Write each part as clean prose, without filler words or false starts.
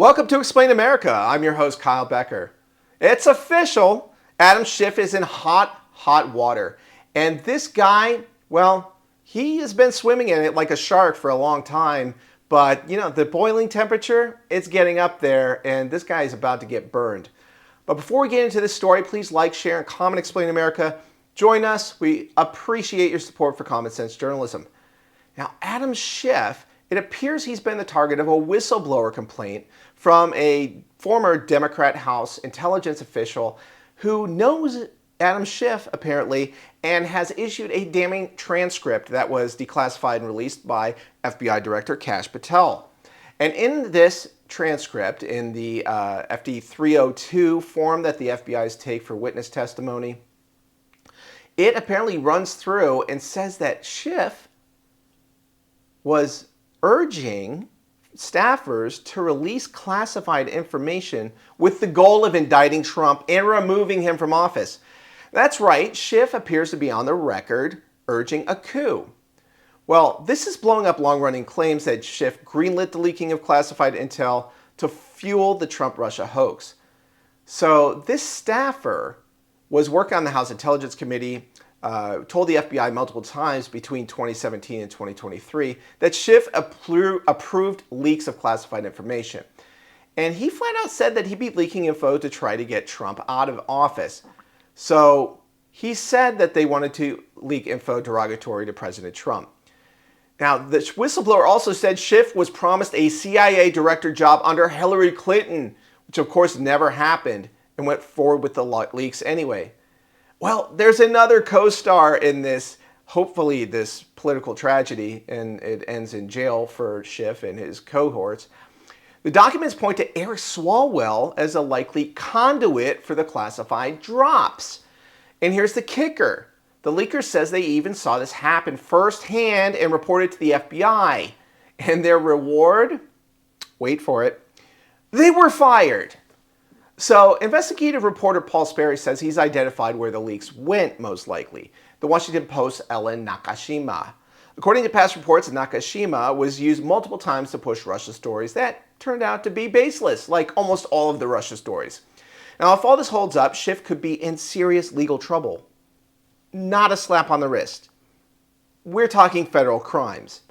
Welcome to Explain America. I'm your host, Kyle Becker. It's official. Adam Schiff is in hot water. And this guy, well, he has been swimming in it like a shark for a long time. But, you know, the boiling temperature, it's getting up there, and this guy is about to get burned. But before we get into this story, please like, share, and comment Explain America. Join us. We appreciate your support for common sense journalism. Now, Adam Schiff, it appears he's been the target of a whistleblower complaint from a former Democrat House intelligence official who knows Adam Schiff, apparently, and has issued a damning transcript that was declassified and released by FBI Director Kash Patel. And in this transcript, in the FD 302 form that the FBI's take for witness testimony, it apparently runs through and says that Schiff was urging staffers to release classified information with the goal of indicting Trump and removing him from office. That's right, Schiff appears to be on the record urging a coup. Well, this is blowing up long-running claims that Schiff greenlit the leaking of classified intel to fuel the Trump-Russia hoax. So this staffer was working on the House Intelligence Committee, told the FBI multiple times between 2017 and 2023 that Schiff approved leaks of classified information. And he flat out said that he'd be leaking info to try to get Trump out of office. So he said that they wanted to leak info derogatory to President Trump. Now, the whistleblower also said Schiff was promised a CIA director job under Hillary Clinton, which of course never happened, and went forward with the leaks anyway. Well, there's another co-star in this, hopefully this political tragedy, and it ends in jail for Schiff and his cohorts. The documents point to Eric Swalwell as a likely conduit for the classified drops. And here's the kicker. The leaker says they even saw this happen firsthand and reported to the FBI. And their reward? Wait for it. They were fired. So, investigative reporter Paul Sperry says he's identified where the leaks went, most likely. The Washington Post's Ellen Nakashima. According to past reports, Nakashima was used multiple times to push Russia stories that turned out to be baseless, like almost all of the Russia stories. Now, if all this holds up, Schiff could be in serious legal trouble. Not a slap on the wrist. We're talking federal crimes.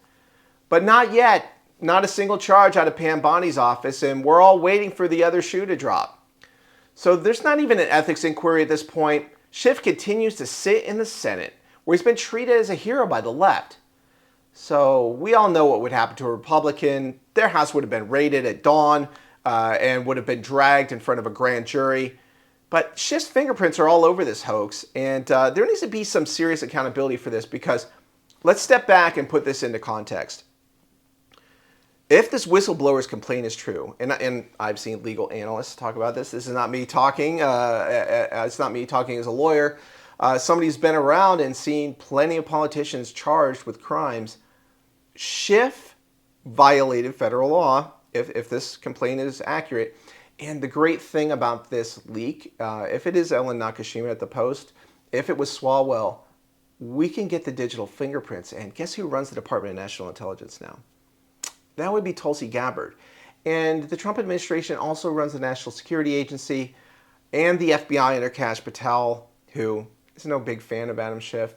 But not yet. Not a single charge out of Pam Bondi's office, and we're all waiting for the other shoe to drop. So there's not even an ethics inquiry at this point. Schiff continues to sit in the Senate, where he's been treated as a hero by the left. So we all know what would happen to a Republican. Their house would have been raided at dawn and would have been dragged in front of a grand jury. But Schiff's fingerprints are all over this hoax, and there needs to be some serious accountability for this, because let's step back and put this into context. If this whistleblower's complaint is true, and I've seen legal analysts talk about this, this is not me talking, it's not me talking as a lawyer, somebody who's been around and seen plenty of politicians charged with crimes. Schiff violated federal law, if this complaint is accurate. And the great thing about this leak, if it is Ellen Nakashima at the Post, if it was Swalwell, we can get the digital fingerprints. And guess who runs the Department of National Intelligence now? That would be Tulsi Gabbard. And the Trump administration also runs the National Security Agency and the FBI under Kash Patel, who is no big fan of Adam Schiff.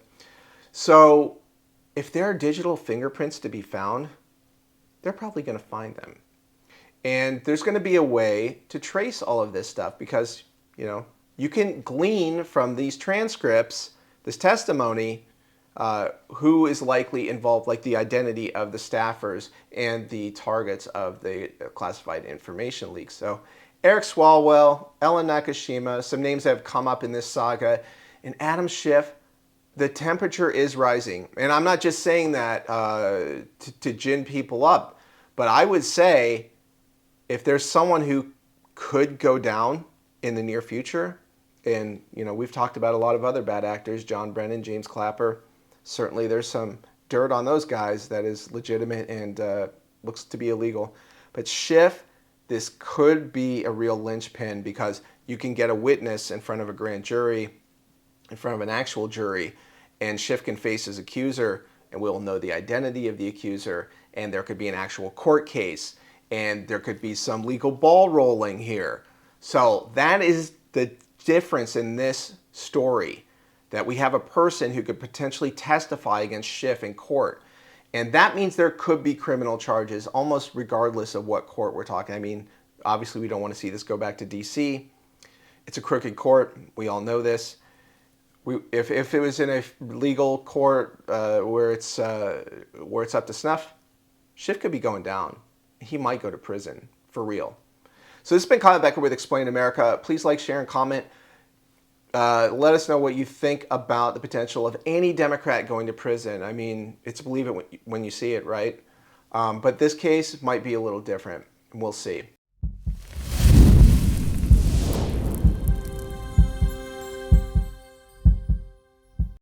So if there are digital fingerprints to be found, they're probably going to find them. And there's going to be a way to trace all of this stuff, because, you know, you can glean from these transcripts, this testimony, who is likely involved, like the identity of the staffers and the targets of the classified information leaks. So Eric Swalwell, Ellen Nakashima, some names that have come up in this saga, and Adam Schiff. The temperature is rising. And I'm not just saying that to gin people up, but I would say if there's someone who could go down in the near future, and, you know, we've talked about a lot of other bad actors, John Brennan, James Clapper. Certainly there's some dirt on those guys that is legitimate and looks to be illegal. But Schiff, this could be a real linchpin, because you can get a witness in front of a grand jury, in front of an actual jury, and Schiff can face his accuser, and we'll know the identity of the accuser, and there could be an actual court case. and there could be some legal ball rolling here. So that is the difference in this story, that we have a person who could potentially testify against Schiff in court. And that means there could be criminal charges almost regardless of what court we're talking. I mean, obviously we don't want to see this go back to DC. It's a crooked court. We all know this. If it was in a legal court where it's up to snuff, Schiff could be going down. He might go to prison for real. So this has been Kyle Becker with Explain America. Please like, share, and comment. Let us know what you think about the potential of any Democrat going to prison. I mean, it's believe it when you see it, right? But this case might be a little different. We'll see.